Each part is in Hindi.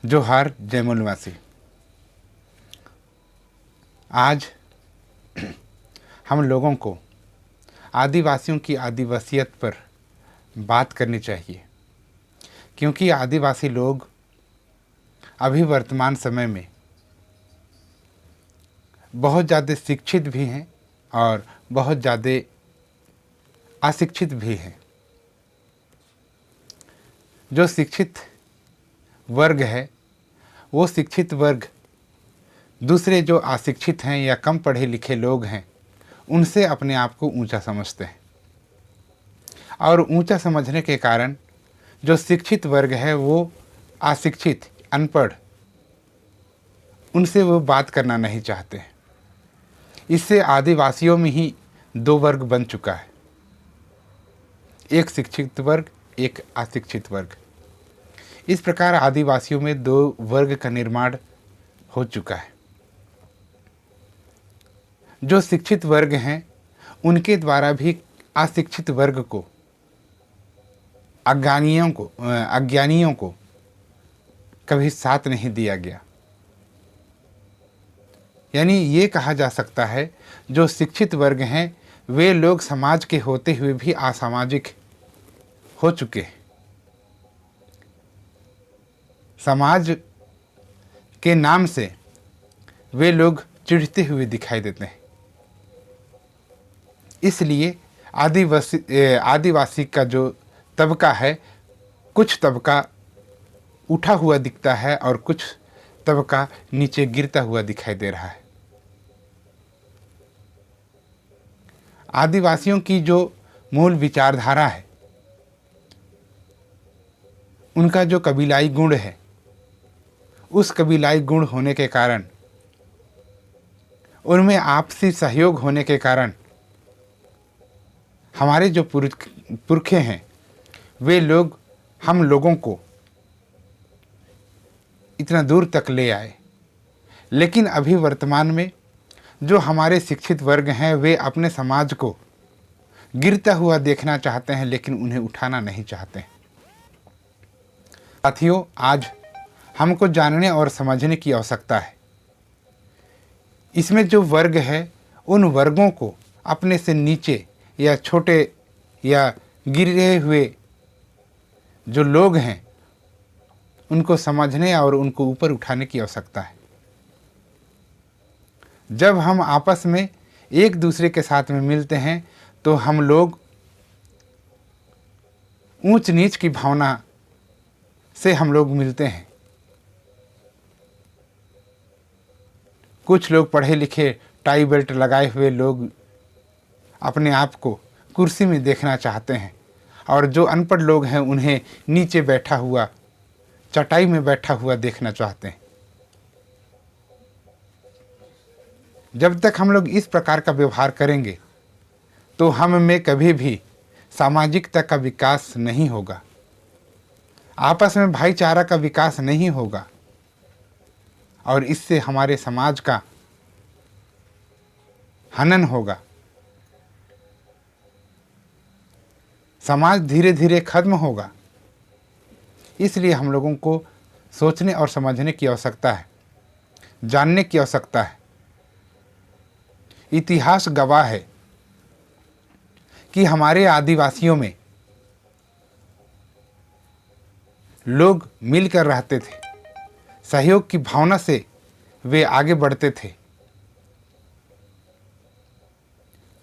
जोहार जयमुलवासी। आज हम लोगों को आदिवासियों की आदिवासियत पर बात करनी चाहिए, क्योंकि आदिवासी लोग अभी वर्तमान समय में बहुत ज़्यादा शिक्षित भी हैं और बहुत ज़्यादा अशिक्षित भी हैं। जो शिक्षित वर्ग है वो शिक्षित वर्ग दूसरे जो अशिक्षित हैं या कम पढ़े लिखे लोग हैं उनसे अपने आप को ऊंचा समझते हैं, और ऊंचा समझने के कारण जो शिक्षित वर्ग है वो अशिक्षित अनपढ़ उनसे वो बात करना नहीं चाहते हैं। इससे आदिवासियों में ही दो वर्ग बन चुका है, एक शिक्षित वर्ग, एक अशिक्षित वर्ग। इस प्रकार आदिवासियों में दो वर्ग का निर्माण हो चुका है। जो शिक्षित वर्ग हैं उनके द्वारा भी अशिक्षित वर्ग को, अज्ञानियों को कभी साथ नहीं दिया गया। यानी ये कहा जा सकता है जो शिक्षित वर्ग हैं वे लोग समाज के होते हुए भी असामाजिक हो चुके हैं। समाज के नाम से वे लोग चिढ़ते हुए दिखाई देते हैं। इसलिए आदिवासी का जो तबका है, कुछ तबका उठा हुआ दिखता है और कुछ तबका नीचे गिरता हुआ दिखाई दे रहा है। आदिवासियों की जो मूल विचारधारा है, उनका जो कबीलाई गुण है, उस कबीलाई गुण होने के कारण, उनमें आपसी सहयोग होने के कारण हमारे जो पुरखे हैं वे लोग हम लोगों को इतना दूर तक ले आए। लेकिन अभी वर्तमान में जो हमारे शिक्षित वर्ग हैं वे अपने समाज को गिरता हुआ देखना चाहते हैं, लेकिन उन्हें उठाना नहीं चाहते हैं। साथियों, आज हमको जानने और समझने की आवश्यकता है। इसमें जो वर्ग है उन वर्गों को अपने से नीचे या छोटे या गिरे हुए जो लोग हैं उनको समझने और उनको ऊपर उठाने की आवश्यकता है। जब हम आपस में एक दूसरे के साथ में मिलते हैं तो हम लोग ऊंच नीच की भावना से हम लोग मिलते हैं। कुछ लोग पढ़े लिखे टाई बेल्ट लगाए हुए लोग अपने आप को कुर्सी में देखना चाहते हैं, और जो अनपढ़ लोग हैं उन्हें नीचे बैठा हुआ, चटाई में बैठा हुआ देखना चाहते हैं। जब तक हम लोग इस प्रकार का व्यवहार करेंगे तो हम में कभी भी सामाजिकता का विकास नहीं होगा, आपस में भाईचारा का विकास नहीं होगा, और इससे हमारे समाज का हनन होगा। समाज धीरे धीरे खत्म होगा। इसलिए हम लोगों को सोचने और समझने की आवश्यकता है, जानने की आवश्यकता है। इतिहास गवाह है कि हमारे आदिवासियों में लोग मिलकर रहते थे, सहयोग की भावना से वे आगे बढ़ते थे।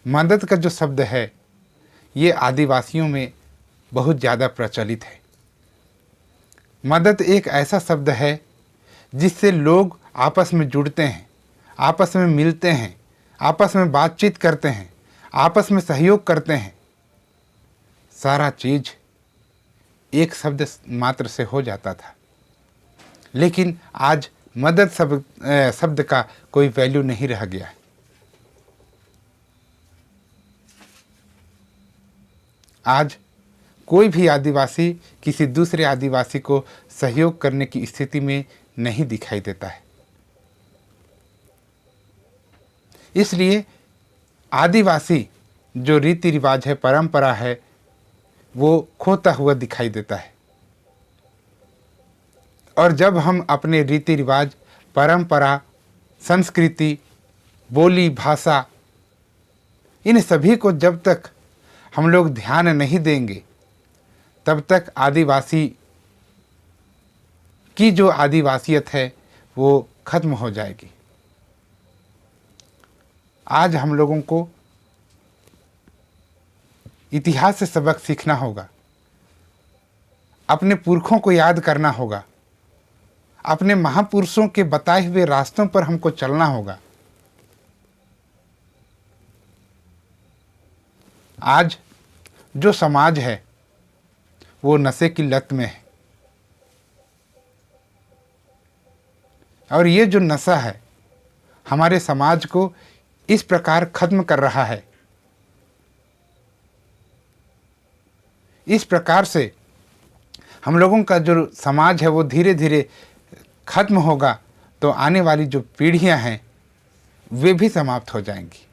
मदद का जो शब्द है ये आदिवासियों में बहुत ज़्यादा प्रचलित है। मदद एक ऐसा शब्द है जिससे लोग आपस में जुड़ते हैं, आपस में मिलते हैं, आपस में बातचीत करते हैं, आपस में सहयोग करते हैं। सारा चीज़ एक शब्द मात्र से हो जाता था, लेकिन आज मदद शब्द का कोई वैल्यू नहीं रह गया है। आज कोई भी आदिवासी किसी दूसरे आदिवासी को सहयोग करने की स्थिति में नहीं दिखाई देता है। इसलिए आदिवासी जो रीति रिवाज है, परंपरा है, वो खोता हुआ दिखाई देता है। और जब हम अपने रीति रिवाज, परंपरा, संस्कृति, बोली, भाषा, इन सभी को जब तक हम लोग ध्यान नहीं देंगे, तब तक आदिवासी की जो आदिवासियत है वो खत्म हो जाएगी। आज हम लोगों को इतिहास से सबक सीखना होगा, अपने पुरखों को याद करना होगा, अपने महापुरुषों के बताए हुए रास्तों पर हमको चलना होगा। आज जो समाज है वो नशे की लत में है, और ये जो नशा है हमारे समाज को इस प्रकार खत्म कर रहा है, इस प्रकार से हम लोगों का जो समाज है वो धीरे धीरे खत्म होगा, तो आने वाली जो पीढ़ियां हैं वे भी समाप्त हो जाएंगी।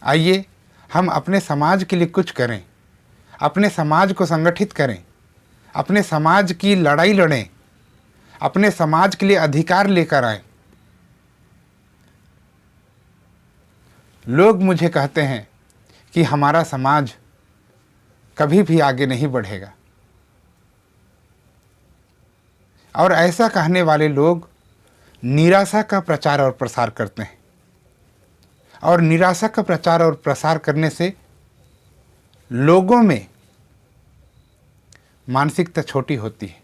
आइए हम अपने समाज के लिए कुछ करें, अपने समाज को संगठित करें, अपने समाज की लड़ाई लड़ें, अपने समाज के लिए अधिकार लेकर आए। लोग मुझे कहते हैं कि हमारा समाज कभी भी आगे नहीं बढ़ेगा, और ऐसा कहने वाले लोग निराशा का प्रचार और प्रसार करते हैं, और निराशा का प्रचार और प्रसार करने से लोगों में मानसिकता छोटी होती है,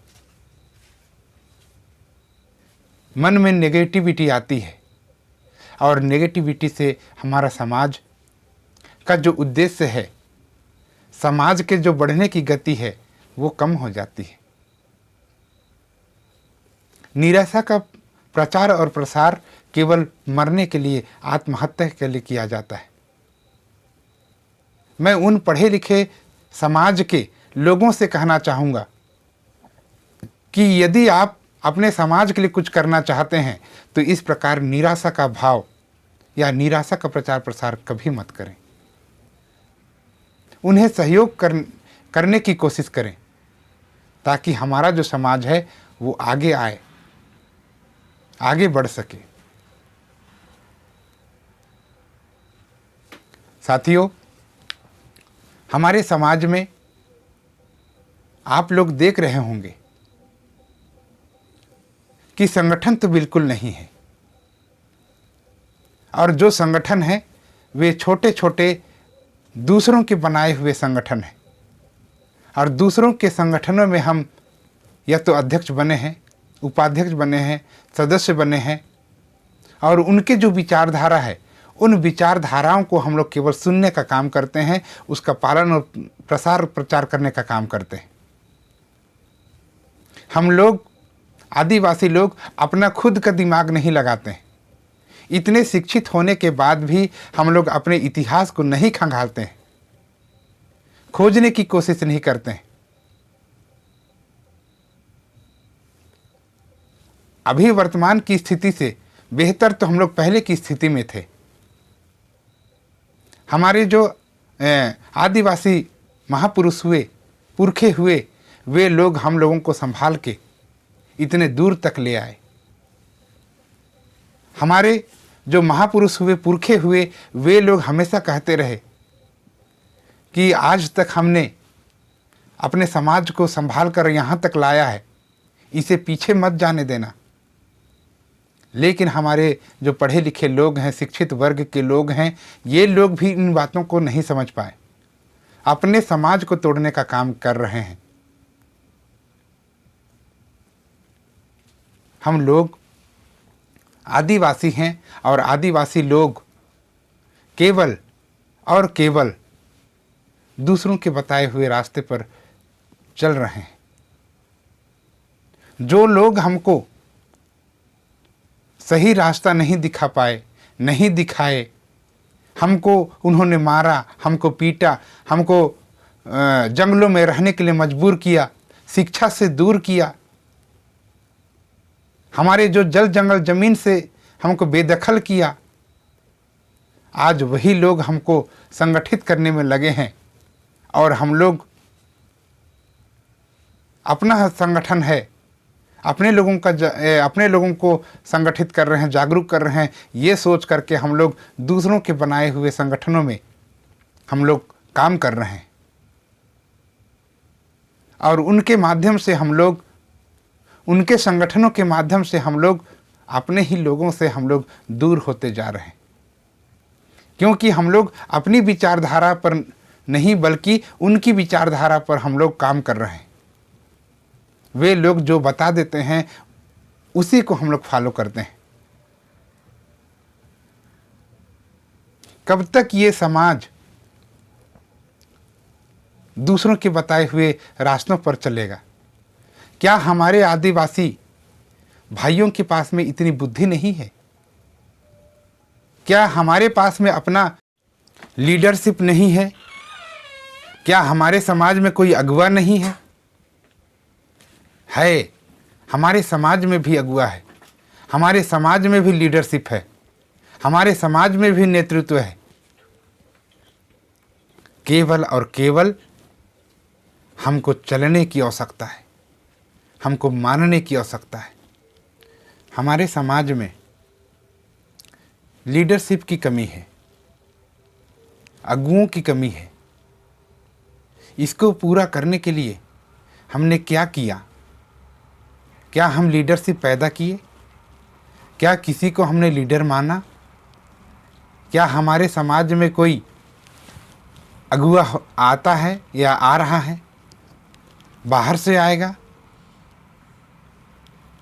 मन में नेगेटिविटी आती है, और नेगेटिविटी से हमारा समाज का जो उद्देश्य है, समाज के जो बढ़ने की गति है वो कम हो जाती है। निराशा का प्रचार और प्रसार केवल मरने के लिए, आत्महत्या के लिए किया जाता है। मैं उन पढ़े लिखे समाज के लोगों से कहना चाहूँगा कि यदि आप अपने समाज के लिए कुछ करना चाहते हैं तो इस प्रकार निराशा का भाव या निराशा का प्रचार प्रसार कभी मत करें। उन्हें सहयोग करने की कोशिश करें, ताकि हमारा जो समाज है वो आगे आए, आगे बढ़ सके। साथियों, हमारे समाज में आप लोग देख रहे होंगे कि संगठन तो बिल्कुल नहीं है, और जो संगठन है वे छोटे छोटे दूसरों के बनाए हुए संगठन हैं, और दूसरों के संगठनों में हम या तो अध्यक्ष बने हैं, उपाध्यक्ष बने हैं, सदस्य बने हैं, और उनके जो विचारधारा है उन विचारधाराओं को हम लोग केवल सुनने का काम करते हैं, उसका पालन और प्रचार करने का काम करते हैं। हम लोग आदिवासी लोग अपना खुद का दिमाग नहीं लगाते हैं। इतने शिक्षित होने के बाद भी हम लोग अपने इतिहास को नहीं खंगालते हैं, खोजने की कोशिश नहीं करते हैं। अभी वर्तमान की स्थिति से बेहतर तो हम लोग पहले की स्थिति में थे। हमारे जो आदिवासी महापुरुष हुए, पुरखे हुए, वे लोग हम लोगों को संभाल के इतने दूर तक ले आए। हमारे जो महापुरुष हुए, पुरखे हुए, वे लोग हमेशा कहते रहे कि आज तक हमने अपने समाज को संभाल कर यहाँ तक लाया है, इसे पीछे मत जाने देना। लेकिन हमारे जो पढ़े लिखे लोग हैं, शिक्षित वर्ग के लोग हैं, ये लोग भी इन बातों को नहीं समझ पाए, अपने समाज को तोड़ने का काम कर रहे हैं। हम लोग आदिवासी हैं, और आदिवासी लोग केवल और केवल दूसरों के बताए हुए रास्ते पर चल रहे हैं। जो लोग हमको सही रास्ता नहीं दिखा पाए, नहीं दिखाए, हमको उन्होंने मारा, हमको पीटा, हमको जंगलों में रहने के लिए मजबूर किया, शिक्षा से दूर किया, हमारे जो जल जंगल ज़मीन से हमको बेदखल किया, आज वही लोग हमको संगठित करने में लगे हैं, और हम लोग अपना संगठन है, अपने लोगों को संगठित कर रहे हैं, जागरूक कर रहे हैं, ये सोच करके हम लोग दूसरों के बनाए हुए संगठनों में हम लोग काम कर रहे हैं और उनके माध्यम से हम लोग, उनके संगठनों के माध्यम से हम लोग अपने ही लोगों से हम लोग दूर होते जा रहे हैं, क्योंकि हम लोग अपनी विचारधारा पर नहीं बल्कि उनकी विचारधारा पर हम लोग काम कर रहे हैं। वे लोग जो बता देते हैं उसी को हम लोग फॉलो करते हैं। कब तक ये समाज दूसरों के बताए हुए रास्तों पर चलेगा? क्या हमारे आदिवासी भाइयों के पास में इतनी बुद्धि नहीं है? क्या हमारे पास में अपना लीडरशिप नहीं है? क्या हमारे समाज में कोई अगुवा नहीं है? हमारे समाज में भी अगुवा है, हमारे समाज में भी लीडरशिप है, हमारे समाज में भी नेतृत्व है। केवल और केवल हमको चलने की आवश्यकता है, हमको मानने की आवश्यकता है। हमारे समाज में लीडरशिप की कमी है, अगुओं की कमी है। इसको पूरा करने के लिए हमने क्या किया? क्या हम लीडरशिप पैदा किए? क्या किसी को हमने लीडर माना? क्या हमारे समाज में कोई अगुआ आता है या आ रहा है? बाहर से आएगा?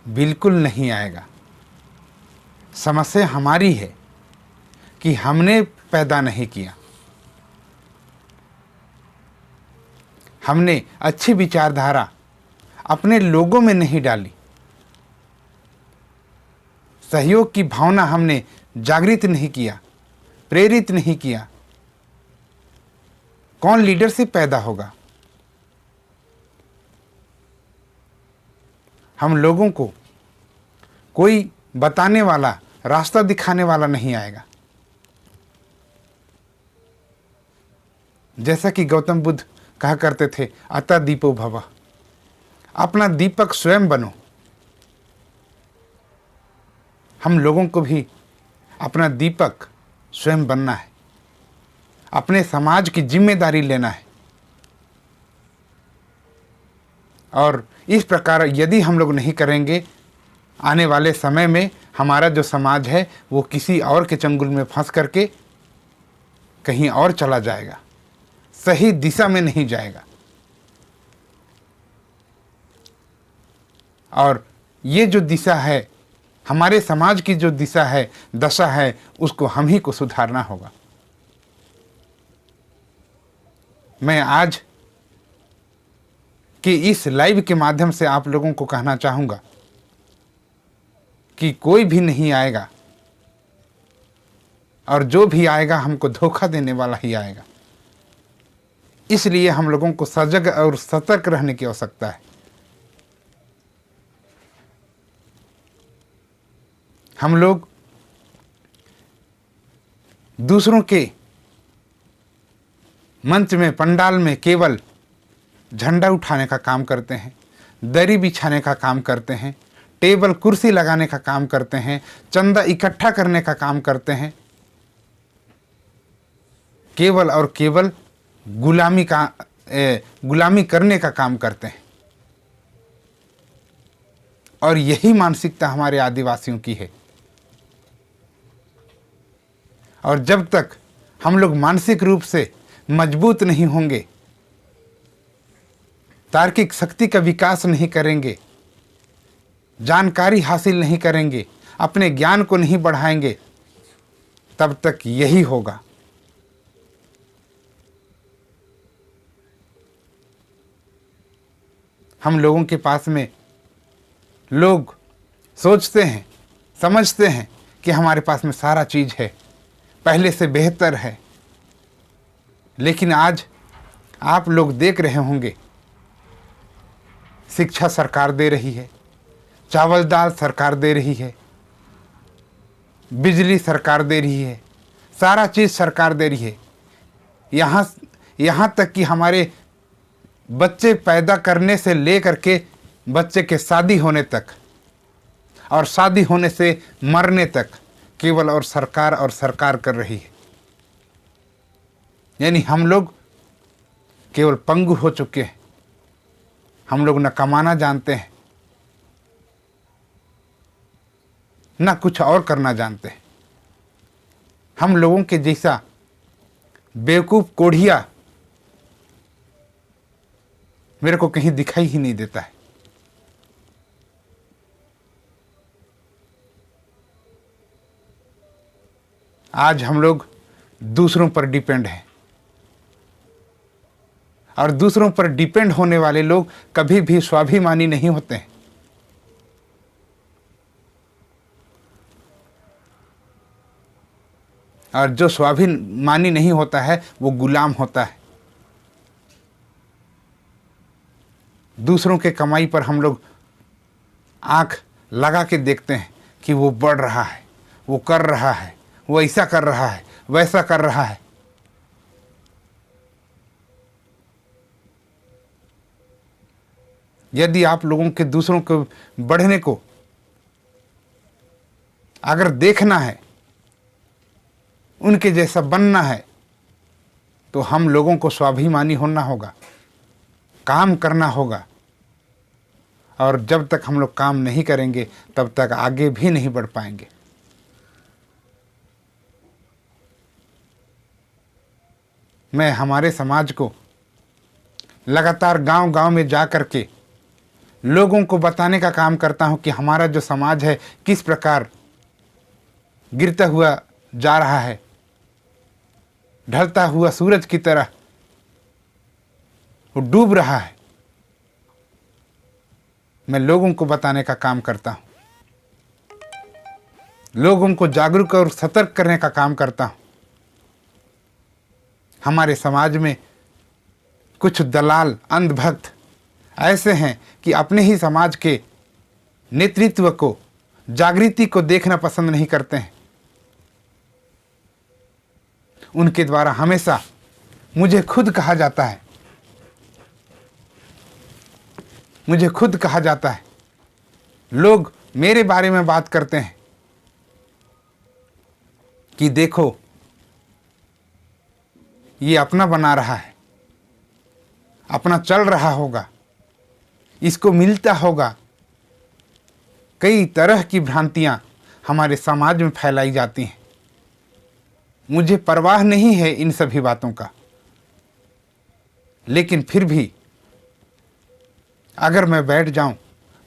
बिल्कुल नहीं आएगा। समस्या हमारी है कि हमने पैदा नहीं किया, हमने अच्छी विचारधारा अपने लोगों में नहीं डाली, सहयोग की भावना हमने जागृत नहीं किया, प्रेरित नहीं किया। कौन लीडरशिप पैदा होगा? हम लोगों को कोई बताने वाला, रास्ता दिखाने वाला नहीं आएगा। जैसा कि गौतम बुद्ध कहा करते थे, अतः दीपो भव, अपना दीपक स्वयं बनो। हम लोगों को भी अपना दीपक स्वयं बनना है, अपने समाज की जिम्मेदारी लेना है। और इस प्रकार यदि हम लोग नहीं करेंगे, आने वाले समय में हमारा जो समाज है वो किसी और के चंगुल में फंस करके कहीं और चला जाएगा, सही दिशा में नहीं जाएगा। और ये जो दिशा है, हमारे समाज की जो दिशा है, दशा है, उसको हम ही को सुधारना होगा। मैं आज कि इस लाइव के माध्यम से आप लोगों को कहना चाहूँगा कि कोई भी नहीं आएगा, और जो भी आएगा हमको धोखा देने वाला ही आएगा। इसलिए हम लोगों को सजग और सतर्क रहने की आवश्यकता है। हम लोग दूसरों के मंच में, पंडाल में केवल झंडा उठाने का काम करते हैं, दरी बिछाने का काम करते हैं, टेबल कुर्सी लगाने का काम करते हैं, चंदा इकट्ठा करने का काम करते हैं। केवल और केवल गुलामी करने का काम करते हैं। और यही मानसिकता हमारे आदिवासियों की है। और जब तक हम लोग मानसिक रूप से मजबूत नहीं होंगे, तार्किक शक्ति का विकास नहीं करेंगे, जानकारी हासिल नहीं करेंगे, अपने ज्ञान को नहीं बढ़ाएंगे, तब तक यही होगा। हम लोगों के पास में लोग सोचते हैं, समझते हैं कि हमारे पास में सारा चीज़ है, पहले से बेहतर है। लेकिन आज आप लोग देख रहे होंगे, शिक्षा सरकार दे रही है, चावल दाल सरकार दे रही है, बिजली सरकार दे रही है, सारा चीज़ सरकार दे रही है। यहाँ तक कि हमारे बच्चे पैदा करने से लेकर के बच्चे के शादी होने तक और शादी होने से मरने तक केवल और सरकार कर रही है। यानी हम लोग केवल पंगु हो चुके हैं। हम लोग न कमाना जानते हैं, न कुछ और करना जानते हैं। हम लोगों के जैसा बेवकूफ कोढ़िया मेरे को कहीं दिखाई ही नहीं देता है। आज हम लोग दूसरों पर डिपेंड हैं और दूसरों पर डिपेंड होने वाले लोग कभी भी स्वाभिमानी नहीं होते हैं। और जो स्वाभिमानी नहीं होता है वो गुलाम होता है। दूसरों के कमाई पर हम लोग आंख लगा के देखते हैं कि वो बढ़ रहा है, वो कर रहा है, वो ऐसा कर रहा है, वैसा कर रहा है। यदि आप लोगों के दूसरों को बढ़ने को अगर देखना है, उनके जैसा बनना है, तो हम लोगों को स्वाभिमानी होना होगा, काम करना होगा। और जब तक हम लोग काम नहीं करेंगे तब तक आगे भी नहीं बढ़ पाएंगे। मैं हमारे समाज को लगातार गांव-गांव में जा कर के लोगों को बताने का काम करता हूं कि हमारा जो समाज है किस प्रकार गिरता हुआ जा रहा है, ढलता हुआ सूरज की तरह वो डूब रहा है। मैं लोगों को बताने का काम करता हूं, लोगों को जागरूक और सतर्क करने का काम करता हूं। हमारे समाज में कुछ दलाल अंधभक्त ऐसे हैं कि अपने ही समाज के नेतृत्व को, जागृति को देखना पसंद नहीं करते हैं। उनके द्वारा हमेशा मुझे खुद कहा जाता है, मुझे खुद कहा जाता है, लोग मेरे बारे में बात करते हैं कि देखो ये अपना बना रहा है, अपना चल रहा होगा, इसको मिलता होगा। कई तरह की भ्रांतियां हमारे समाज में फैलाई जाती हैं। मुझे परवाह नहीं है इन सभी बातों का, लेकिन फिर भी अगर मैं बैठ जाऊं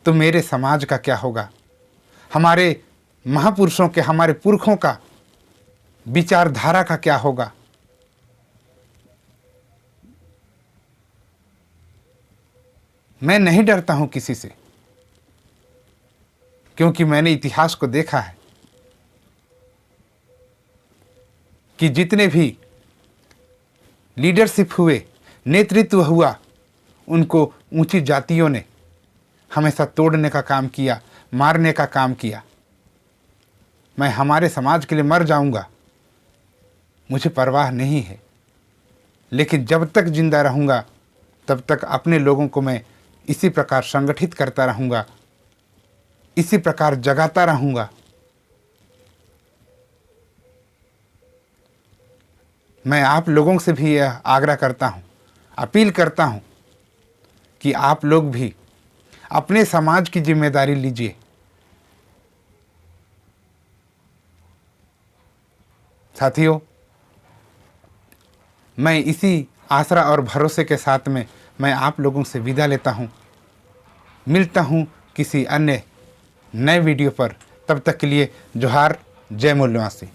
तो मेरे समाज का क्या होगा, हमारे महापुरुषों के, हमारे पुरखों का विचारधारा का क्या होगा। मैं नहीं डरता हूं किसी से, क्योंकि मैंने इतिहास को देखा है कि जितने भी लीडरशिप हुए, नेतृत्व हुआ, उनको ऊंची जातियों ने हमेशा तोड़ने का काम किया, मारने का काम किया। मैं हमारे समाज के लिए मर जाऊंगा, मुझे परवाह नहीं है, लेकिन जब तक जिंदा रहूंगा तब तक अपने लोगों को मैं इसी प्रकार संगठित करता रहूंगा, इसी प्रकार जगाता रहूंगा। मैं आप लोगों से भी यह आग्रह करता हूं, अपील करता हूं कि आप लोग भी अपने समाज की जिम्मेदारी लीजिए। साथियों, मैं इसी आसरा और भरोसे के साथ में मैं आप लोगों से विदा लेता हूं। मिलता हूं किसी अन्य नए वीडियो पर। तब तक के लिए जोहार, जय मूल्यवासी।